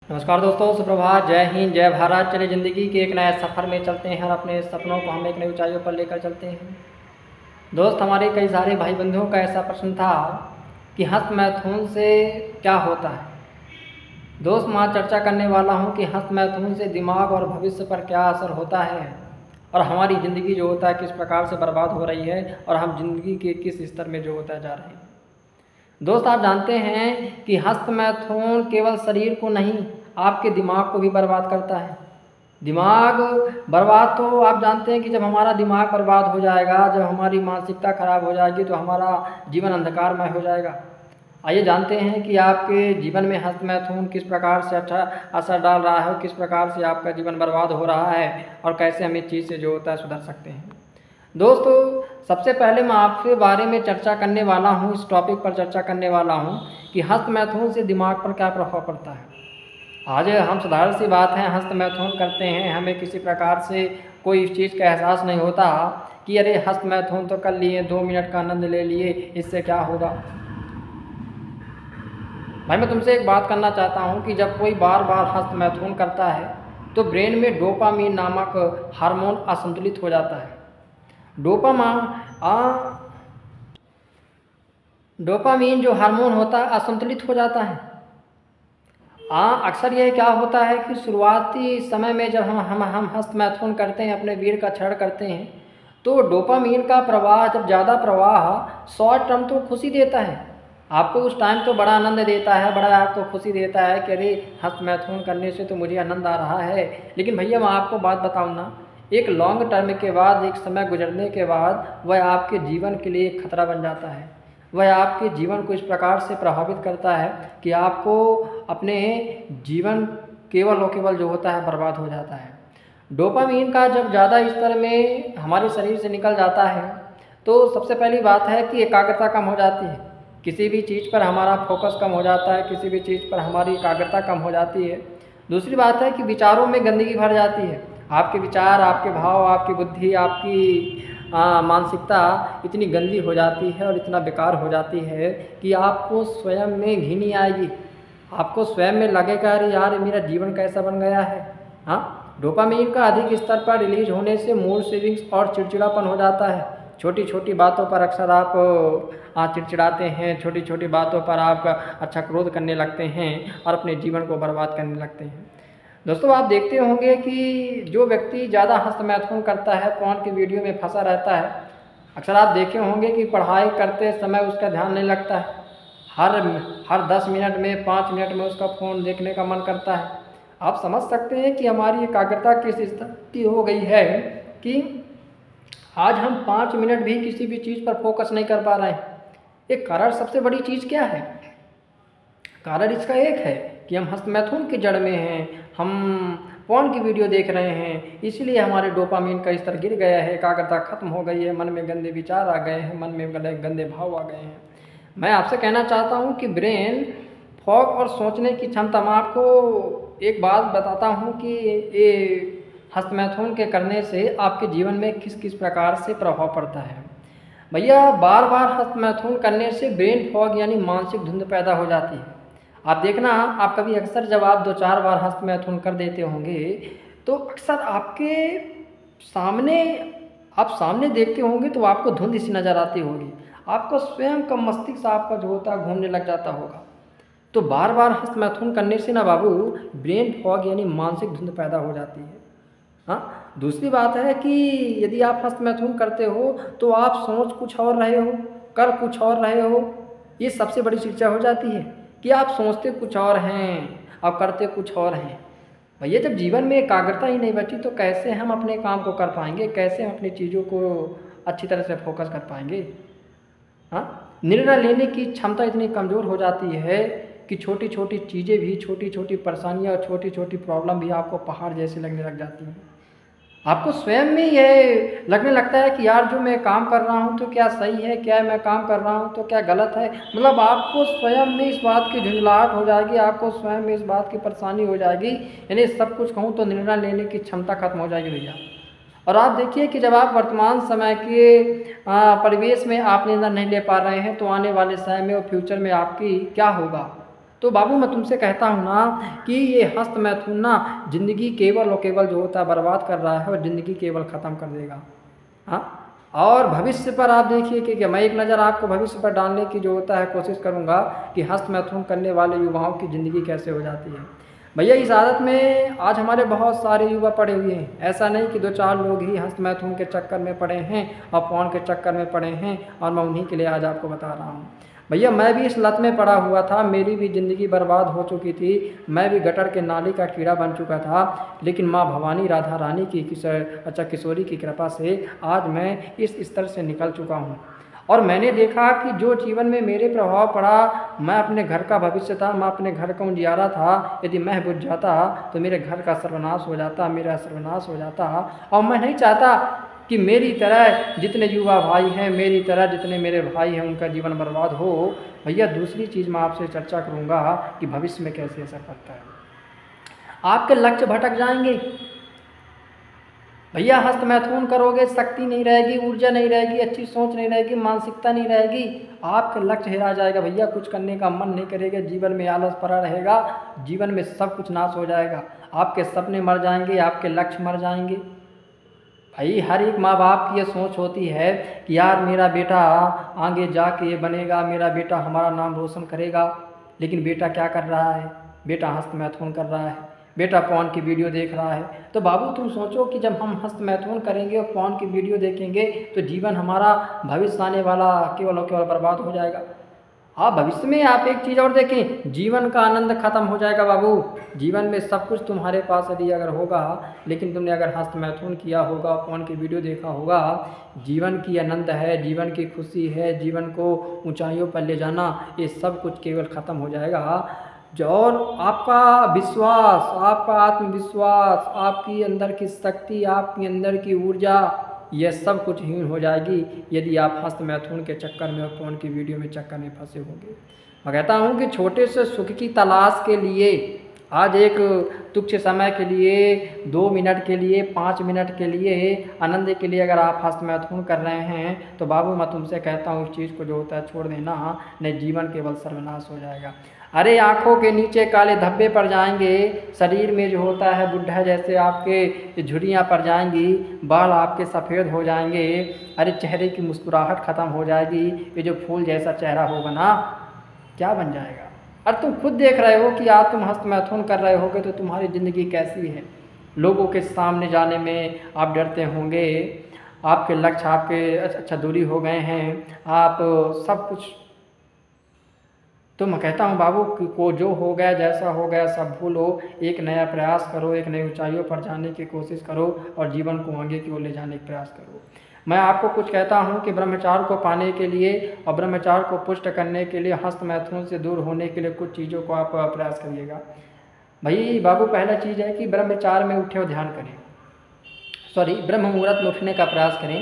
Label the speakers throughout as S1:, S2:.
S1: नमस्कार दोस्तों, सुप्रभात, जय हिंद, जय भारत। चलिए ज़िंदगी के एक नए सफ़र में चलते हैं और अपने सपनों को हम एक नई ऊंचाइयों पर लेकर चलते हैं। दोस्त, हमारे कई सारे भाई बंधुओं का ऐसा प्रश्न था कि हस्त मैथुन से क्या होता है। दोस्त, मैं चर्चा करने वाला हूं कि हस्त मैथुन से दिमाग और भविष्य पर क्या असर होता है और हमारी ज़िंदगी जो होता है किस प्रकार से बर्बाद हो रही है और हम ज़िंदगी के किस स्तर में जो होता जा रहे हैं। दोस्त, आप जानते हैं कि हस्त मैथुन केवल शरीर को नहीं, आपके दिमाग को भी बर्बाद करता है। दिमाग बर्बाद तो आप जानते हैं कि जब हमारा दिमाग बर्बाद हो जाएगा, जब हमारी मानसिकता खराब हो जाएगी तो हमारा जीवन अंधकारमय हो जाएगा। आइए जानते हैं कि आपके जीवन में हस्त मैथुन किस प्रकार से अच्छा असर डाल रहा है, किस प्रकार से आपका जीवन बर्बाद हो रहा है और कैसे हम इस चीज़ से जो होता है सुधर सकते हैं। दोस्तों, सबसे पहले मैं आपके बारे में चर्चा करने वाला हूँ, इस टॉपिक पर चर्चा करने वाला हूँ कि हस्त मैथुन से दिमाग पर क्या प्रभाव पड़ता है। आज हम साधारण सी बात है, हस्त मैथुन करते हैं, हमें किसी प्रकार से कोई इस चीज़ का एहसास नहीं होता कि अरे हस्त मैथुन तो कर लिए, 2 मिनट का आनंद ले लिए, इससे क्या होगा। भाई, मैं तुमसे एक बात करना चाहता हूँ कि जब कोई बार बार हस्त मैथुन करता है तो ब्रेन में डोपामीन नामक हार्मोन असंतुलित हो जाता है। डोपामीन जो हार्मोन होता है असंतुलित हो जाता है। अक्सर यह क्या होता है कि शुरुआती समय में जब हम हस्त मैथुन करते हैं, अपने वीर का क्षरण करते हैं, तो डोपामीन का प्रवाह, जब ज़्यादा प्रवाह शॉर्ट टर्म तो खुशी देता है, आपको उस टाइम तो बड़ा आनंद देता है, बड़ा आपको खुशी देता है कि अरे हस्त मैथुन करने से तो मुझे आनंद आ रहा है। लेकिन भैया, मैं आपको बात बताऊँ ना, एक लॉन्ग टर्म के बाद, एक समय गुजरने के बाद वह आपके जीवन के लिए एक खतरा बन जाता है। वह आपके जीवन को इस प्रकार से प्रभावित करता है कि आपको अपने जीवन केवल और केवल जो होता है बर्बाद हो जाता है। डोपामीन का जब ज़्यादा स्तर में हमारे शरीर से निकल जाता है तो सबसे पहली बात है कि एकाग्रता कम हो जाती है। किसी भी चीज़ पर हमारा फोकस कम हो जाता है, किसी भी चीज़ पर हमारी एकाग्रता कम हो जाती है। दूसरी बात है कि विचारों में गंदगी भर जाती है। आपके विचार, आपके भाव, आपकी बुद्धि, आपकी मानसिकता इतनी गंदी हो जाती है और इतना बेकार हो जाती है कि आपको स्वयं में घिन नहीं आएगी। आपको स्वयं में लगेगा अरे यार, मेरा जीवन कैसा बन गया है। डोपामीन का अधिक स्तर पर रिलीज होने से मूड स्विंग्स और चिड़चिड़ापन हो जाता है। छोटी छोटी बातों पर अक्सर आप चिड़चिड़ाते हैं, छोटी छोटी बातों पर आप अच्छा क्रोध करने लगते हैं और अपने जीवन को बर्बाद करने लगते हैं। दोस्तों, आप देखते होंगे कि जो व्यक्ति ज़्यादा हस्त मैथुन करता है, फ़ोन की वीडियो में फंसा रहता है, अक्सर आप देखे होंगे कि पढ़ाई करते समय उसका ध्यान नहीं लगता है। हर 10 मिनट में, 5 मिनट में उसका फ़ोन देखने का मन करता है। आप समझ सकते हैं कि हमारी एकाग्रता किस स्तर की हो गई है कि आज हम 5 मिनट भी किसी भी चीज़ पर फोकस नहीं कर पा रहे हैं। एक कारण, सबसे बड़ी चीज़ क्या है? कारण इसका एक है कि हम हस्त मैथुन की जड़ में हैं, हम फोन की वीडियो देख रहे हैं, इसलिए हमारे डोपामीन का स्तर गिर गया है, एकाग्रता खत्म हो गई है, मन में गंदे विचार आ गए हैं, मन में गंदे भाव आ गए हैं। मैं आपसे कहना चाहता हूं कि ब्रेन फॉग और सोचने की क्षमता, मैं आपको एक बात बताता हूं कि ये हस्त मैथुन के करने से आपके जीवन में किस किस प्रकार से प्रभाव पड़ता है। भैया, बार बार हस्त मैथुन करने से ब्रेन फॉग यानी मानसिक धुंध पैदा हो जाती है। आप देखना, आप कभी अक्सर जब आप 2-4 बार हस्त मैथुन कर देते होंगे तो अक्सर आपके सामने, आप सामने देखते होंगे तो आपको धुंध सी नज़र आती होगी, आपका स्वयं का मस्तिष्क आपका जो होता है घूमने लग जाता होगा। तो बार बार हस्त मैथुन करने से ना बाबू, ब्रेन फॉग यानी मानसिक धुंध पैदा हो जाती है। दूसरी बात है कि यदि आप हस्त मैथुन करते हो तो आप सोच कुछ और रहे हो, कर कुछ और रहे हो। ये सबसे बड़ी चर्चा हो जाती है कि आप सोचते कुछ और हैं और करते कुछ और हैं। भैया, जब जीवन में एकाग्रता ही नहीं बची तो कैसे हम अपने काम को कर पाएंगे, कैसे हम अपनी चीज़ों को अच्छी तरह से फोकस कर पाएंगे। निर्णय लेने की क्षमता इतनी कमज़ोर हो जाती है कि छोटी छोटी चीज़ें भी, छोटी छोटी परेशानियाँ और छोटी छोटी प्रॉब्लम भी आपको पहाड़ जैसे लगने लग जाती हैं। आपको स्वयं में ये लगने लगता है कि यार, जो मैं काम कर रहा हूँ तो क्या सही है, क्या मैं काम कर रहा हूँ तो क्या गलत है। मतलब आपको स्वयं में इस बात की झुंझलाहट हो जाएगी, आपको स्वयं में इस बात की परेशानी हो जाएगी, यानी सब कुछ कहूँ तो निर्णय लेने की क्षमता खत्म हो जाएगी भैया। और आप देखिए कि जब आप वर्तमान समय के परिवेश में आप निर्णय नहीं ले पा रहे हैं तो आने वाले समय में और फ्यूचर में आपकी क्या होगा। तो बाबू मैं तुमसे कहता हूँ ना कि ये हस्त मैथुन ना ज़िंदगी केवल और केवल जो होता है बर्बाद कर रहा है और ज़िंदगी केवल ख़त्म कर देगा। हाँ, और भविष्य पर आप देखिए कि मैं एक नज़र आपको भविष्य पर डालने की जो होता है कोशिश करूँगा कि हस्त मैथुन करने वाले युवाओं की ज़िंदगी कैसे हो जाती है। भैया इस आदत में आज हमारे बहुत सारे युवा पड़े हुए हैं। ऐसा नहीं कि 2-4 लोग ही हस्त मैथुन के चक्कर में पड़े हैं और पॉर्न के चक्कर में पड़े हैं, और मैं उन्हीं के लिए आज आपको बता रहा हूँ। भैया मैं भी इस लत में पड़ा हुआ था, मेरी भी ज़िंदगी बर्बाद हो चुकी थी, मैं भी गटर के नाली का कीड़ा बन चुका था, लेकिन माँ भवानी राधा रानी की किशोरी की कृपा से आज मैं इस स्तर से निकल चुका हूँ। और मैंने देखा कि जो जीवन में मेरे प्रभाव पड़ा, मैं अपने घर का भविष्य था, मैं अपने घर का उजियारा था, यदि मैं बुझ जाता तो मेरे घर का सर्वनाश हो जाता, मेरा सर्वनाश हो जाता। और मैं नहीं चाहता कि मेरी तरह जितने युवा भाई हैं, मेरी तरह जितने मेरे भाई हैं, उनका जीवन बर्बाद हो। भैया दूसरी चीज़ मैं आपसे चर्चा करूँगा कि भविष्य में कैसे असर पड़ता है। आपके लक्ष्य भटक जाएंगे भैया, हस्त मैथुन करोगे, शक्ति नहीं रहेगी, ऊर्जा नहीं रहेगी, अच्छी सोच नहीं रहेगी, मानसिकता नहीं रहेगी, आपका लक्ष्य हेरा जाएगा भैया, कुछ करने का मन नहीं करेगा, जीवन में आलस पड़ा रहेगा, जीवन में सब कुछ नाश हो जाएगा, आपके सपने मर जाएंगे, आपके लक्ष्य मर जाएंगे। भाई हर एक माँ बाप की ये सोच होती है कि यार मेरा बेटा आगे जाके बनेगा, मेरा बेटा हमारा नाम रोशन करेगा, लेकिन बेटा क्या कर रहा है? बेटा हस्त मैथुन कर रहा है, बेटा पॉर्न की वीडियो देख रहा है। तो बाबू तुम सोचो कि जब हम हस्त मैथुन करेंगे और पॉर्न की वीडियो देखेंगे तो जीवन हमारा, भविष्य आने वाला केवल और केवल बर्बाद हो जाएगा। हाँ, भविष्य में आप एक चीज़ और देखें, जीवन का आनंद खत्म हो जाएगा बाबू। जीवन में सब कुछ तुम्हारे पास यदि अगर होगा, लेकिन तुमने अगर हस्त मैथुन किया होगा, पॉर्न की वीडियो देखा होगा, जीवन की आनंद है, जीवन की खुशी है, जीवन को ऊंचाइयों पर ले जाना, ये सब कुछ केवल ख़त्म हो जाएगा। और आपका विश्वास, आपका आत्मविश्वास, आपकी अंदर की शक्ति, आपकी अंदर की ऊर्जा, यह सब कुछ हीन हो जाएगी यदि आप हस्त मैथुन के चक्कर में और पॉर्न की वीडियो में चक्कर में फंसे होंगे। मैं कहता हूँ कि छोटे से सुख की तलाश के लिए, आज एक तुच्छ समय के लिए, 2 मिनट के लिए, 5 मिनट के लिए, आनंद के लिए अगर आप हस्त मैथुन कर रहे हैं तो बाबू मैं तुमसे कहता हूँ इस चीज़ को जो होता है छोड़ देना, नहीं जीवन केवल सर्वनाश हो जाएगा। अरे आँखों के नीचे काले धब्बे पड़ जाएंगे, शरीर में जो होता है बुढ़ा जैसे आपके झुर्रियाँ पड़ जाएंगी, बाल आपके सफ़ेद हो जाएंगे, अरे चेहरे की मुस्कुराहट ख़त्म हो जाएगी, ये जो फूल जैसा चेहरा होगा ना, क्या बन जाएगा। और तुम खुद देख रहे हो कि आज तुम हस्त मैथुन कर रहे होगे तो तुम्हारी ज़िंदगी कैसी है। लोगों के सामने जाने में आप डरते होंगे, आपके लक्ष्य आपके अच्छा दूरी हो गए हैं, आप सब कुछ। तो मैं कहता हूँ बाबू कि को जो हो गया, जैसा हो गया सब भूलो, एक नया प्रयास करो, एक नई ऊंचाइयों पर जाने की कोशिश करो और जीवन को आगे की ओर ले जाने का प्रयास करो। मैं आपको कुछ कहता हूँ कि ब्रह्मचार्य को पाने के लिए और ब्रह्मचार्य को पुष्ट करने के लिए, हस्त मैथुन से दूर होने के लिए कुछ चीज़ों को आप प्रयास करिएगा। भाई बाबू पहला चीज़ है कि ब्रह्मचार्य में उठे और ध्यान करें, ब्रह्म मुहूर्त में उठने का प्रयास करें।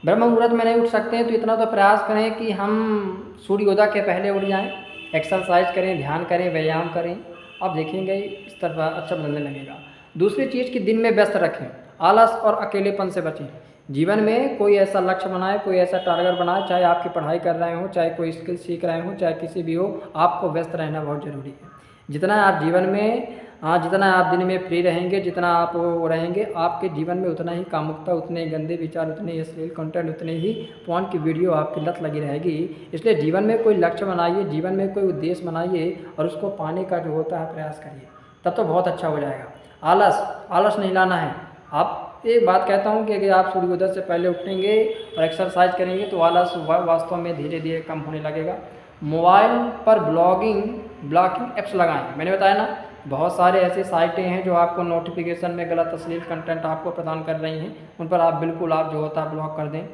S1: ब्रह्म मुहूर्त में नहीं उठ सकते हैं तो इतना तो प्रयास करें कि हम सूर्योदय के पहले उठ जाएँ, एक्सरसाइज करें, ध्यान करें, व्यायाम करें, आप देखेंगे इस तरह अच्छा बदलने लगेगा। दूसरी चीज़ कि दिन में व्यस्त रखें, आलस और अकेलेपन से बचें। जीवन में कोई ऐसा लक्ष्य बनाए, कोई ऐसा टारगेट बनाए, चाहे आपकी पढ़ाई कर रहे हो, चाहे कोई स्किल सीख रहे हो, चाहे किसी भी हो, आपको व्यस्त रहना बहुत ज़रूरी है। जितना आप जीवन में जितना आप दिन में फ्री रहेंगे, जितना आप रहेंगे, आपके जीवन में उतना ही कामुकता, उतने गंदे विचार, उतने ही अश्लील कंटेंट, उतने ही पॉर्न की वीडियो आपकी लत लगी रहेगी। इसलिए जीवन में कोई लक्ष्य बनाइए, जीवन में कोई उद्देश्य बनाइए और उसको पाने का जो होता है प्रयास करिए, तब तो बहुत अच्छा हो जाएगा। आलस नहीं लाना है। आप एक बात कहता हूँ कि अगर आप सूर्योदय से पहले उठेंगे और एक्सरसाइज करेंगे तो आलस वास्तव में धीरे धीरे कम होने लगेगा। मोबाइल पर ब्लॉकिंग ऐप्स लगाएं। मैंने बताया ना, बहुत सारे ऐसे साइटें हैं जो आपको नोटिफिकेशन में गलत अश्लील कंटेंट आपको प्रदान कर रही हैं, उन पर आप बिल्कुल जो होता है ब्लॉक कर दें।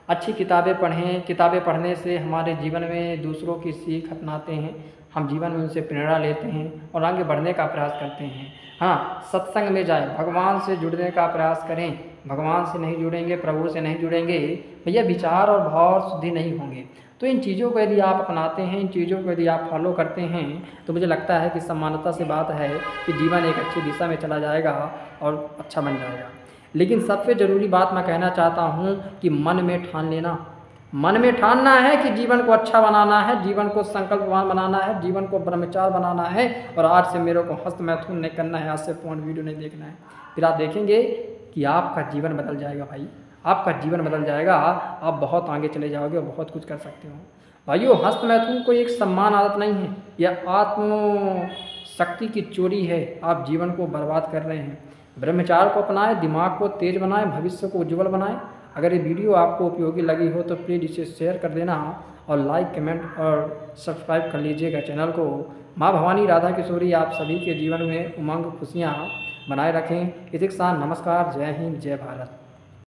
S1: अच्छी किताबें पढ़ें, किताबें पढ़ने से हमारे जीवन में दूसरों की सीख अपनाते हैं, हम जीवन में उनसे प्रेरणा लेते हैं और आगे बढ़ने का प्रयास करते हैं। हाँ, सत्संग में जाएं, भगवान से जुड़ने का प्रयास करें। भगवान से नहीं जुड़ेंगे, प्रभु से नहीं जुड़ेंगे, भैया विचार और भाव शुद्धि नहीं होंगे। तो इन चीज़ों को यदि आप अपनाते हैं, इन चीज़ों को यदि आप फॉलो करते हैं तो मुझे लगता है कि सम्मानता से बात है कि जीवन एक अच्छी दिशा में चला जाएगा और अच्छा बन जाएगा। लेकिन सबसे ज़रूरी बात मैं कहना चाहता हूँ कि मन में ठान लेना, मन में ठानना है कि जीवन को अच्छा बनाना है, जीवन को संकल्पवान बनाना है, जीवन को ब्रह्मचार बनाना है और आज से मेरे को हस्त मैथुन नहीं करना है, आज से फोन वीडियो नहीं देखना है। फिर आप देखेंगे कि आपका जीवन बदल जाएगा भाई, आपका जीवन बदल जाएगा, आप बहुत आगे चले जाओगे और बहुत कुछ कर सकते हो। भाइयों, हस्त मैथुन कोई एक सम्मान आदत नहीं है, यह आत्म शक्ति की चोरी है। आप जीवन को बर्बाद कर रहे हैं। ब्रह्मचार को अपनाएं, दिमाग को तेज बनाएं, भविष्य को उज्जवल बनाएं। अगर ये वीडियो आपको उपयोगी लगी हो तो प्लीज़ इसे शेयर कर देना और लाइक, कमेंट और सब्सक्राइब कर लीजिएगा चैनल को। माँ भवानी राधा किशोरी आप सभी के जीवन में उमंग खुशियाँ बनाए रखें। इसी के साथ नमस्कार, जय हिंद, जय भारत।